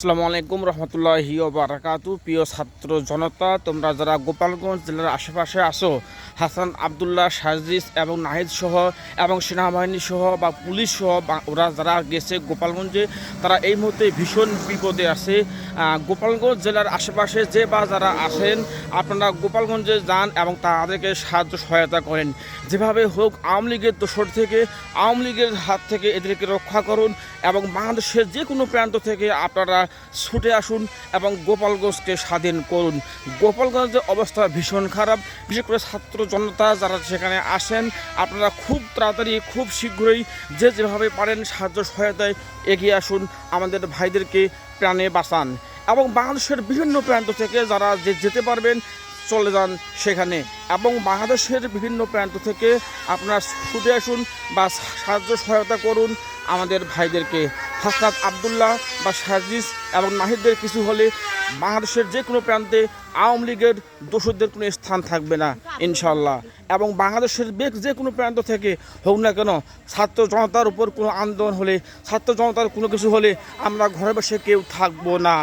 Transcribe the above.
আসসালামু আলাইকুম রহমতুল্লাহি ওয়া বারাকাতু। প্রিয় ছাত্র জনতা, তোমরা যারা গোপালগঞ্জ জেলার আশেপাশে আসো, হাসান আবদুল্লাহ, সাজিস এবং নাহিদ সহ এবং সেনাবাহিনী সহ বা পুলিশ সহ ওরা যারা গেছে গোপালগঞ্জে, তারা এই মুহূর্তে ভীষণ বিপদে আছে। গোপালগঞ্জ জেলার আশেপাশে যে বা যারা আসেন, আপনারা গোপালগঞ্জে যান এবং তাদেরকে সাহায্য সহায়তা করেন। যেভাবে হোক আওয়ামী লীগের দোসর থেকে, আওয়ামী লীগের হাত থেকে এদেরকে রক্ষা করুন এবং বাংলাদেশের যে কোনো প্রান্ত থেকে আপনারা ছুটে আসুন এবং গোপালগঞ্জকে স্বাধীন করুন। গোপালগঞ্জের অবস্থা ভীষণ খারাপ, বিশেষ করে ছাত্র জনতা যারা সেখানে আসেন, আপনারা খুব তাড়াতাড়ি খুব শীঘ্রই যেভাবে পারেন সাহায্য সহায়তায় এগিয়ে আসুন, আমাদের ভাইদেরকে প্রাণে বাঁচান। এবং বাংলাদেশের বিভিন্ন প্রান্ত থেকে যারা যেতে পারবেন চলে যান সেখানে, এবং বাংলাদেশের বিভিন্ন প্রান্ত থেকে আপনারা ছুটে আসুন বা সাহায্য সহায়তা করুন আমাদের ভাইদেরকে। হাসনাত আবদুল্লাহ বা সাজিস এবং নাহিদদের কিছু হলে বাংলাদেশের যে কোনো প্রান্তে আওয়ামী লীগের দোষরদের কোনো স্থান থাকবে না ইনশাল্লাহ। এবং বাংলাদেশের যে কোনো প্রান্ত থেকে হোক না কেন, ছাত্র জনতার উপর কোনো আন্দোলন হলে, ছাত্র জনতার কোনো কিছু হলে আমরা ঘরে বসে কেউ থাকবো না।